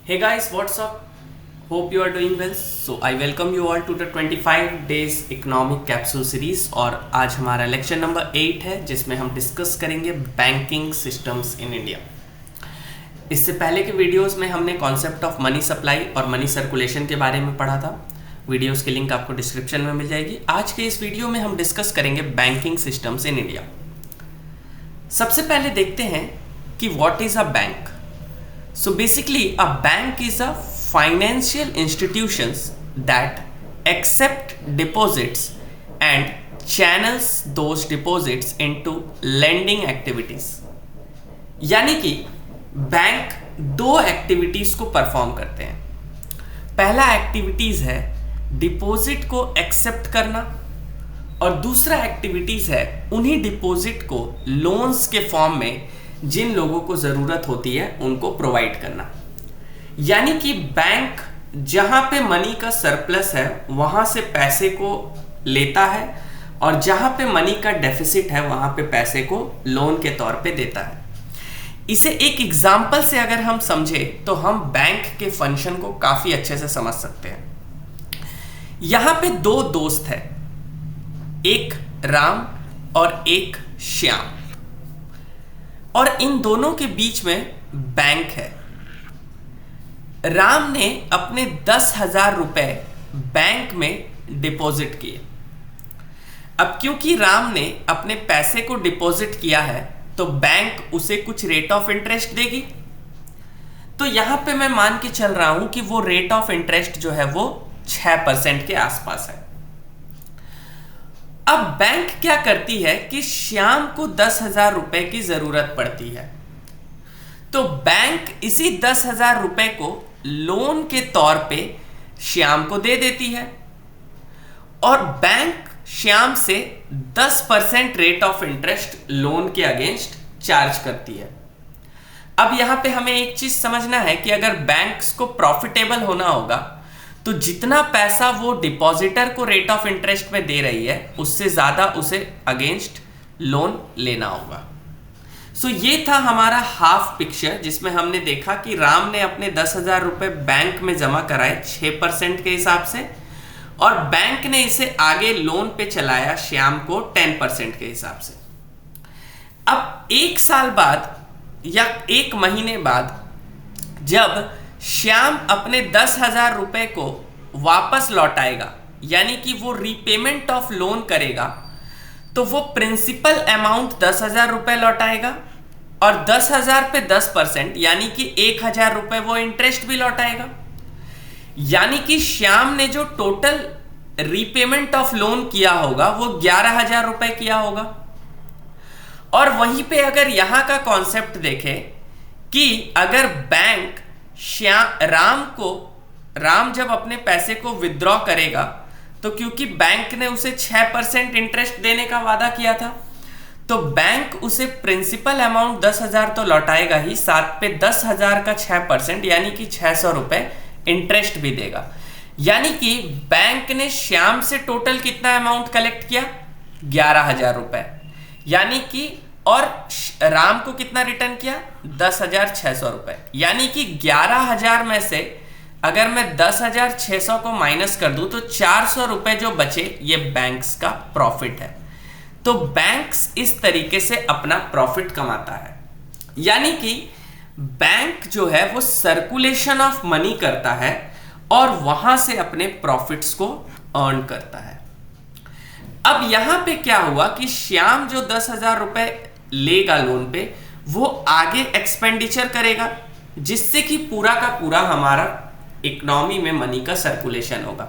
Hey guys, what's up? Hope you are doing well. So I welcome you all to the 25 days economic capsule series और आज हमारा lecture number 8 है जिसमें हम discuss करेंगे banking systems in India. इससे पहले के वीडियोस में हमने कॉन्सेप्ट ऑफ मनी सप्लाई और मनी सर्कुलेशन के बारे में पढ़ा था। वीडियोस की लिंक आपको डिस्क्रिप्शन में मिल जाएगी। आज के इस वीडियो में हम डिस्कस करेंगे बैंकिंग सिस्टम्स इन इंडिया। सबसे पहले देखते हैं कि what is a bank. So basically, a bank is a financial institutions that accept deposits and channels those deposits into lending activities. यानी कि बैंक दो एक्टिविटीज को परफॉर्म करते हैं। पहला एक्टिविटीज है डिपॉजिट को एक्सेप्ट करना और दूसरा एक्टिविटीज है उन्हीं डिपॉजिट को लोन्स के फॉर्म में जिन लोगों को जरूरत होती है उनको प्रोवाइड करना। यानी कि बैंक जहां पे मनी का सरप्लस है वहां से पैसे को लेता है और जहां पे मनी का डेफिसिट है वहां पे पैसे को लोन के तौर पे देता है। इसे एक एग्जांपल से अगर हम समझे तो हम बैंक के फंक्शन को काफी अच्छे से समझ सकते हैं। यहां पे दो दोस्त हैं, एक राम और एक श्याम, और इन दोनों के बीच में बैंक है। राम ने अपने 10,000 रुपए बैंक में डिपॉजिट किए। अब क्योंकि राम ने अपने पैसे को डिपॉजिट किया है तो बैंक उसे कुछ रेट ऑफ इंटरेस्ट देगी। तो यहां पे मैं मान के चल रहा हूं कि वो रेट ऑफ इंटरेस्ट जो है वो 6% के आसपास है। अब बैंक क्या करती है कि श्याम को 10,000 रुपए की जरूरत पड़ती है, तो बैंक इसी 10,000 रुपए को लोन के तौर पे श्याम को दे देती है और बैंक श्याम से 10% रेट ऑफ इंटरेस्ट लोन के अगेंस्ट चार्ज करती है। अब यहां पे हमें एक चीज समझना है कि अगर बैंक्स को प्रॉफिटेबल होना होगा तो जितना पैसा वो डिपॉजिटर को रेट ऑफ इंटरेस्ट में दे रही है उससे ज्यादा उसे अगेंस्ट लोन लेना होगा। सो ये था हमारा हाफ पिक्चर जिसमें हमने देखा कि राम ने अपने 10,000 रुपए बैंक में जमा कराए 6% के हिसाब से और बैंक ने इसे आगे लोन पे चलाया श्याम को 10% के हिसाब से। अब एक साल बाद या एक महीने बाद जब श्याम अपने 10,000 रुपए को वापस लौटाएगा यानी कि वो रीपेमेंट ऑफ लोन करेगा तो वो प्रिंसिपल अमाउंट 10,000 रुपए लौटाएगा और 10,000 पे 10% यानी कि 1,000 रुपए वो इंटरेस्ट भी लौटाएगा। यानी कि श्याम ने जो टोटल रीपेमेंट ऑफ लोन किया होगा वो 11,000 रुपए किया होगा। और वहीं पे अगर यहां का कॉन्सेप्ट देखें कि अगर बैंक राम जब अपने पैसे को विथड्रॉ करेगा तो क्योंकि बैंक ने उसे 6% इंटरेस्ट देने का वादा किया था तो बैंक उसे प्रिंसिपल अमाउंट 10,000 तो लौटाएगा ही, साथ पे 10,000 का 6% यानी कि 600 रुपए इंटरेस्ट भी देगा। यानी कि बैंक ने श्याम से टोटल कितना अमाउंट कलेक्ट किया 11,000 रुपए, यानी कि और राम को कितना रिटर्न किया 10,600 रुपए। यानी कि 11,000 में से अगर मैं 10,600 को माइनस कर दूं तो 400 रुपए जो बचे ये बैंक्स का प्रॉफिट है। तो बैंक्स इस तरीके से अपना प्रॉफिट कमाता है। यानी कि बैंक जो है वो सर्कुलेशन ऑफ मनी करता है और वहां से अपने प्रॉफिट्स को अर्न करता है। अब यहां पे क्या हुआ कि श्याम जो 10,000 रुपए लेगा लोन पे वो आगे एक्सपेंडिचर करेगा जिससे कि पूरा का पूरा हमारा इकोनॉमी में मनी का सर्कुलेशन होगा।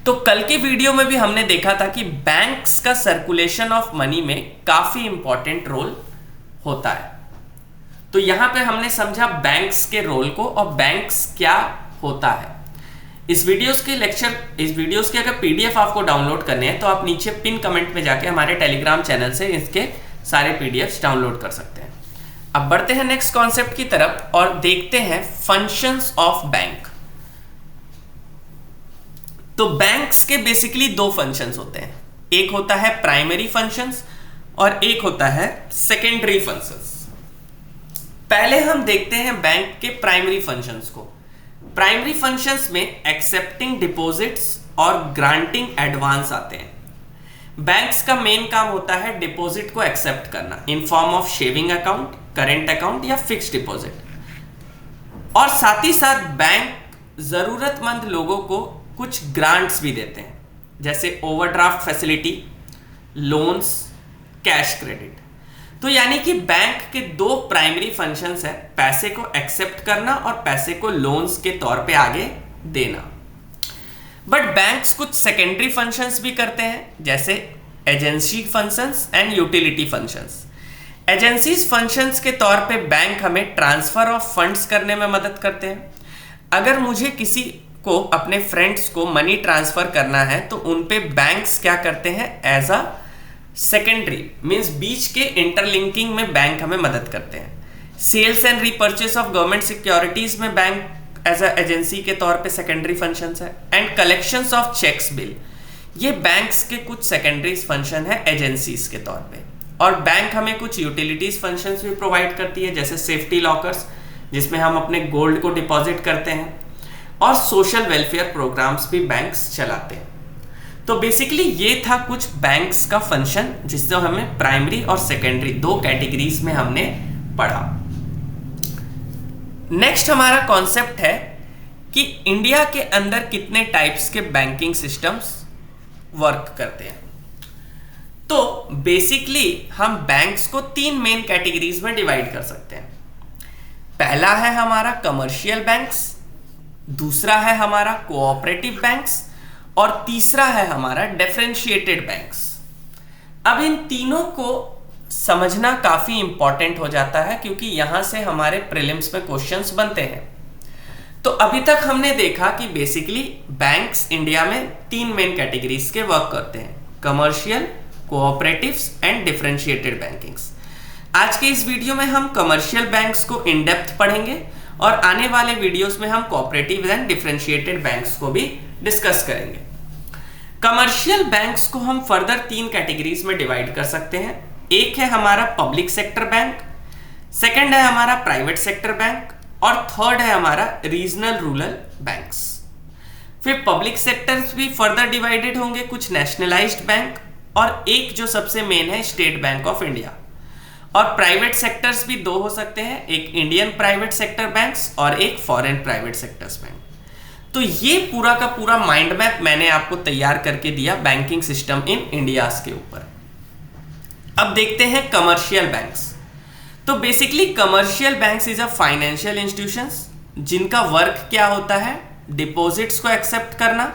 तो कल के वीडियो में भी हमने देखा था कि बैंक्स का सर्कुलेशन ऑफ मनी में काफी इंपॉर्टेंट रोल होता है। तो यहां पे हमने समझा बैंक्स के रोल को और बैंक्स क्या होता है। इस वीडियोस के अगर पीडीएफ आपको डाउनलोड करने हैं तो आप नीचे पिन कमेंट में जाके हमारे टेलीग्राम चैनल से इसके सारे पीडीएफ्स डाउनलोड कर सकते हैं। अब बढ़ते हैं नेक्स्ट कॉन्सेप्ट की तरफ और देखते हैं फंक्शंस ऑफ बैंक। तो बैंक्स के बेसिकली दो फंक्शंस होते हैं, एक होता है प्राइमरी फंक्शंस और एक होता है सेकेंडरी फंक्शंस। पहले हम देखते हैं बैंक के प्राइमरी फंक्शंस को। प्राइमरी फंक्शंस में एक्सेप्टिंग डिपॉजिट्स और ग्रांटिंग एडवांस आते हैं। बैंक्स का मेन काम होता है डिपॉजिट को एक्सेप्ट करना in form of saving account, current account या फिक्स्ड डिपॉजिट, और साथ ही साथ बैंक जरूरतमंद लोगों को कुछ ग्रांट्स भी देते हैं, जैसे overdraft facility, loans, cash credit. तो यानी कि बैंक के दो प्राइमरी फंक्शंस है, पैसे को एक्सेप्ट करना और पैसे को लोन्स के तौर पे आगे देना। बट बैंक्स कुछ सेकेंडरी फंक्शंस भी करते हैं, जैसे agency functions and utility functions. Agencies functions के तौर पे बैंक हमें ट्रांसफर ऑफ फंड्स करने में मदद करते हैं। अगर मुझे किसी को, अपने फ्रेंड्स को मनी ट्रांसफर करना है तो उन पे बैंक्स क्या करते हैं, एज अ सेकेंडरी मींस बीच के इंटरलिंकिंग में बैंक हमें मदद करते हैं। Sales and repurchase of government securities में बैंक एज अ एजेंसी के तौर पे सेकेंडरी फंक्शंस है। And collections of cheques bill, ये बैंक्स के कुछ सेकेंडरी फंक्शन है एजेंसीज के तौर पे। और बैंक हमें कुछ यूटिलिटीज फंक्शंस भी प्रोवाइड करती है, जैसे सेफ्टी लॉकर्स जिसमें हम अपने गोल्ड को डिपॉजिट करते हैं, और सोशल वेलफेयर प्रोग्राम्स भी बैंक्स चलाते हैं। तो बेसिकली ये था कुछ बैंक्स का फंक्शन, जिससे हमें प्राइमरी और सेकेंडरी दो कैटेगरीज में हमने पढ़ा। नेक्स्ट हमारा कॉन्सेप्ट है कि इंडिया के अंदर कितने टाइप्स के बैंकिंग सिस्टम्स वर्क करते हैं। तो बेसिकली हम बैंक्स को तीन मेन कैटेगरीज में डिवाइड कर सकते हैं। पहला है हमारा कमर्शियल बैंक्स, दूसरा है हमारा कोऑपरेटिव बैंक्स, और तीसरा है हमारा डिफरेंशिएटेड बैंक्स। अब इन तीनों को समझना काफी इंपॉर्टेंट हो जाता है, क्योंकि यहां से हमारे प्रीलिम्स में क्वेश्चंस बनते हैं। तो अभी तक हमने देखा कि बेसिकली बैंक्स इंडिया में तीन मेन कैटेगरीज के वर्क करते हैं, commercial, cooperatives and differentiated bankings. आज के इस वीडियो में हम कमर्शियल बैंक्स को इन डेप्थ पढ़ेंगे, और आने वाले वीडियोस में हम कोऑपरेटिव एंड डिफरेंशिएटेड बैंक्स को भी डिस्कस करेंगे। कमर्शियल बैंक्स को हम फर्दर तीन कैटेगरीज में डिवाइड कर सकते हैं। एक है हमारा पब्लिक सेक्टर बैंक, सेकंड है हमारा प्राइवेट सेक्टर बैंक, और थर्ड है हमारा रीजनल रूरल बैंक्स। फिर पब्लिक सेक्टर्स भी फर्दर डिवाइडेड होंगे, कुछ नेशनलाइज्ड बैंक, और एक जो सबसे मेन है स्टेट बैंक ऑफ इंडिया। और प्राइवेट सेक्टर्स भी दो हो सकते हैं, एक इंडियन प्राइवेट सेक्टर बैंक्स और एक फॉरेन प्राइवेट सेक्टर्स बैंक। तो ये पूरा का पूरा माइंड मैप मैंने आपको तैयार करके दिया बैंकिंग सिस्टम इन इंडिया के ऊपर। अब देखते हैं कमर्शियल बैंक्स। तो basically commercial banks is a financial institutions जिनका वर्क क्या होता है, डिपॉजिट्स को एक्सेप्ट करना,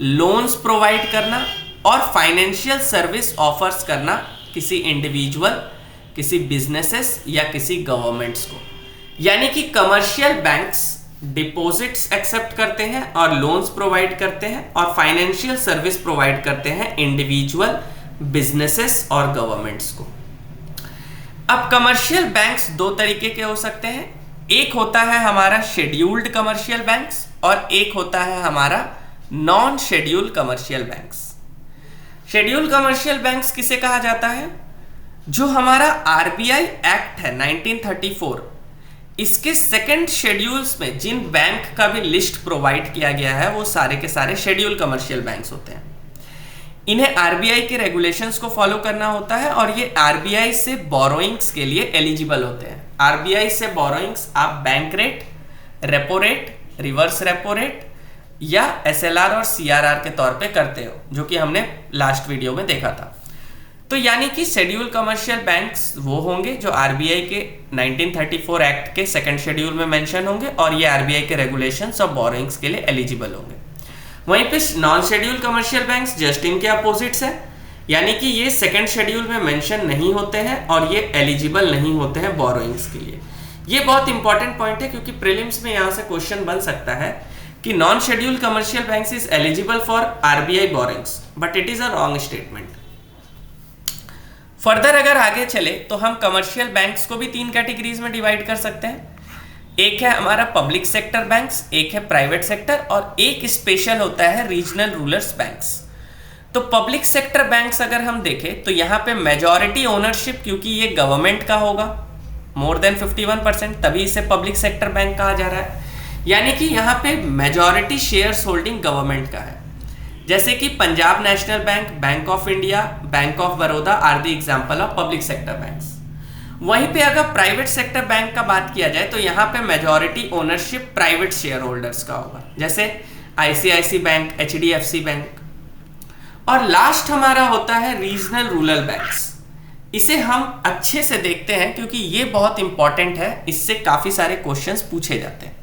लोन्स प्रोवाइड करना और फाइनेंशियल सर्विस ऑफर्स करना किसी इंडिविजुअल, किसी बिजनेसेस या किसी गवर्नमेंट्स को। यानी कि कमर्शियल बैंक्स डिपॉजिट्स एक्सेप्ट करते हैं और लोन्स प्रोवाइड करते हैं और फाइनेंशियल सर्विस प्रोवाइड करते हैं इंडिविजुअल, बिजनेसेस और गवर्नमेंट्स को। अब कमर्शियल बैंक्स दो तरीके के हो सकते हैं, एक होता है हमारा शेड्यूल्ड कमर्शियल बैंक्स और एक होता है हमारा non scheduled commercial banks. Scheduled commercial banks किसे कहा जाता है, जो हमारा आरबीआई एक्ट है 1934, इसके सेकंड शेड्यूल्स में जिन बैंक का भी लिस्ट प्रोवाइड किया गया है वो सारे के सारे शेड्यूल कमर्शियल बैंक्स होते हैं। इन्हें आरबीआई के रेगुलेशंस को फॉलो करना होता है और ये आरबीआई से बोरोइंग्स के लिए एलिजिबल होते हैं। आरबीआई से बोरोइंग्स आप bank rate, repo rate, reverse repo rate या एसएलआर और सीआरआर के तौर पे करते हो, जो कि हमने लास्ट वीडियो में देखा था। तो यानी कि शेड्यूल कमर्शियल बैंक्स वो होंगे जो आरबीआई के 1934 एक्ट के सेकंड शेड्यूल में मेंशन होंगे और ये आरबीआई के रेगुलेशंस और बोरोइंग्स के लिए एलिजिबल होंगे। वहीं पे non schedule commercial banks just इनके अपोजिट्स है, यानी कि ये सेकंड शेड्यूल में मेंशन नहीं होते हैं और ये एलिजिबल नहीं होते हैं बोरोइंग्स के लिए। ये बहुत इंपॉर्टेंट पॉइंट है क्योंकि प्रीलिम्स में यहाँ से क्वेश्चन बन सकता है कि non schedule commercial banks is eligible for RBI borrowings, but it is a wrong statement. Further अगर आगे चले तो हम कमर्शियल बैंक्स को भी तीन कैटेगरीज में डिवाइड कर सकते हैं। एक है हमारा पब्लिक सेक्टर बैंक्स, एक है प्राइवेट सेक्टर और एक स्पेशल होता है रीजनल रूरल बैंक्स। तो पब्लिक सेक्टर बैंक्स अगर हम देखें तो यहाँ पे मेजॉरिटी ओनरशिप क्योंकि ये गवर्नमेंट का होगा, मोर देन 51%, तभी इसे पब्लिक सेक्टर बैंक कहा जा रहा है। यानी कि यहाँ पे मेजॉरिटी शेयर्स होल्डिंग गवर्नमेंट का है। जैसे कि Punjab National Bank, Bank of India, Bank of Baroda are the example of public sector banks. वहीं पे अगर प्राइवेट सेक्टर बैंक का बात किया जाए तो यहाँ पे majority ownership private share holders का होगा, जैसे आईसीआईसी बैंक, एचडीएफसी बैंक। और लास्ट हमारा होता है रीजनल रूरल बैंक्स। इसे हम अच्छे से देखते हैं क्योंकि ये बहुत इंपॉर्टेंट है, इससे काफी सारे क्वेश्चंस पूछे जाते हैं।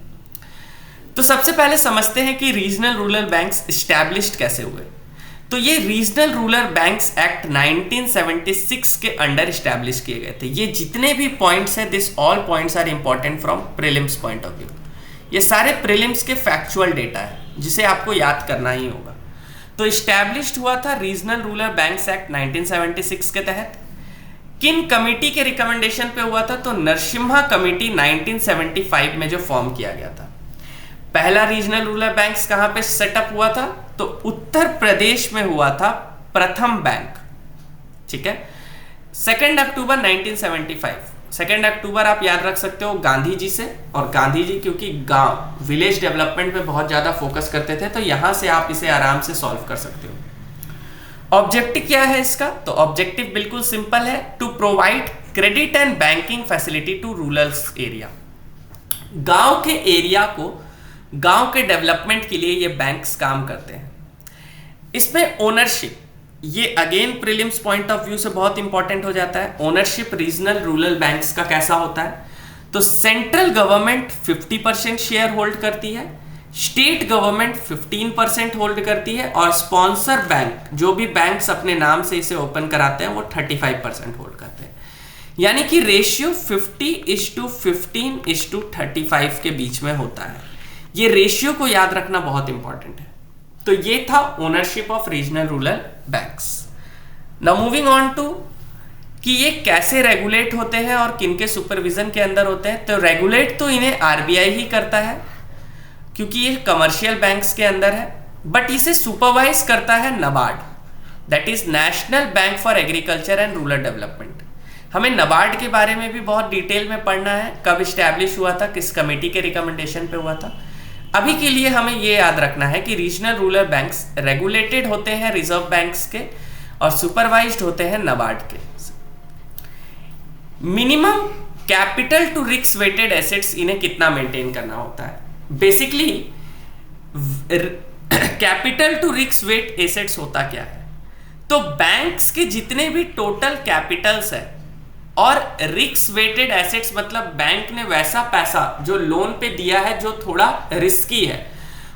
तो सबसे पहले समझते हैं कि रीजनल रूरल बैंक्स एस्टैब्लिश्ड कैसे हुए। तो ये रीजनल रूरल बैंक्स एक्ट 1976 के अंडर एस्टैब्लिश किए गए थे। ये जितने भी पॉइंट्स हैं, this all points are important from prelims point of view. ये सारे प्रीलिम्स के फैक्चुअल डेटा है जिसे आपको याद करना ही होगा। तो एस्टैब्लिश्ड हुआ था रीजनल रूरल बैंक्स एक्ट 1976 के तहत। किन कमिटी के रिकमेंडेशन पे हुआ था? तो नरसिम्हा कमिटी 1975 में जो फॉर्म किया गया था। पहला रीजनल रूरल बैंक्स कहां पे सेटअप हुआ था? तो उत्तर प्रदेश में हुआ था प्रथम बैंक, ठीक है। 2 अक्टूबर 1975। 2 अक्टूबर आप याद रख सकते हो गांधी जी से, और गांधी जी क्योंकि गांव विलेज डेवलपमेंट पे बहुत ज्यादा फोकस करते थे, तो यहां से आप इसे आराम से सॉल्व कर सकते हो। ऑब्जेक्टिव क्या है इसका? तो ऑब्जेक्टिव बिल्कुल सिंपल है, to provide credit and banking facility to rural area. गांव के एरिया को, गांव के डेवलपमेंट के लिए ये बैंक्स काम करते हैं। इसमें ओनरशिप, ये again prelims point of view से बहुत इंपॉर्टेंट हो जाता है। ओनरशिप रीजनल रूरल बैंक्स का कैसा होता है? तो सेंट्रल गवर्नमेंट 50% शेयर होल्ड करती है, स्टेट गवर्नमेंट 15% होल्ड करती है, और स्पॉन्सर बैंक, जो भी बैंक्स अपने नाम से इसे ओपन कराते हैं, वो 35% होल्ड करते हैं। यानी कि रेशियो 50:15:35 के बीच में होता है। ये रेशियो को याद रखना बहुत इंपॉर्टेंट है। तो ये था ownership of regional rural banks. Now moving on to कि ये कैसे रेगुलेट होते हैं और किनके सुपरविजन के अंदर होते हैं। तो रेगुलेट तो इन्हें आरबीआई ही करता है क्योंकि ये कमर्शियल बैंक्स के अंदर है, बट इसे सुपरवाइज करता है NABARD, that is national bank for agriculture and rural development. हमें नबार्ड के बारे में भी बहुत डिटेल में पढ़ना है, कब स्टैब्लिश हुआ था, किस कमेटी के रिकमेंडेशन पे हुआ था। अभी के लिए हमें ये याद रखना है कि रीजनल रूरल बैंक्स रेगुलेटेड होते हैं रिजर्व बैंक्स के और सुपरवाइज्ड होते हैं नबार्ड के। Minimum capital to risk weighted assets इन्हें कितना मेंटेन करना होता है? Basically capital to risk weight assets होता क्या है? तो बैंक्स के जितने भी टोटल कैपिटल्स है और रिस्क वेटेड एसेट्स मतलब बैंक ने वैसा पैसा जो लोन पे दिया है जो थोड़ा रिस्की है,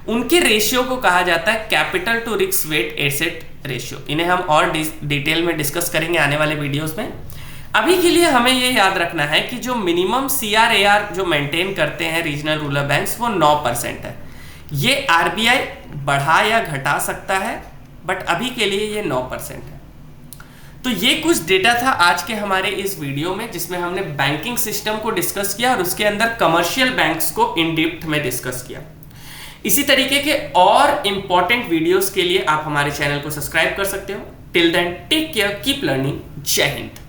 उनके रेशियो को कहा जाता है capital to risk weight asset ratio. इन्हें हम और डिटेल में डिस्कस करेंगे आने वाले वीडियोस में। अभी के लिए हमें ये याद रखना है कि जो मिनिमम CRAR जो मेंटेन करते हैं रीजनल रूरल बैंक्स वो 9% है। ये आरबीआई बढ़ा या घटा सकता है, बट अभी के लिए ये 9% है। तो ये कुछ डेटा था आज के हमारे इस वीडियो में, जिसमें हमने बैंकिंग सिस्टम को डिस्कस किया और उसके अंदर कमर्शियल बैंक्स को इन डेप्थ में डिस्कस किया। इसी तरीके के और इंपॉर्टेंट वीडियोस के लिए आप हमारे चैनल को सब्सक्राइब कर सकते हो। Till then take care, keep learning. जय हिंद।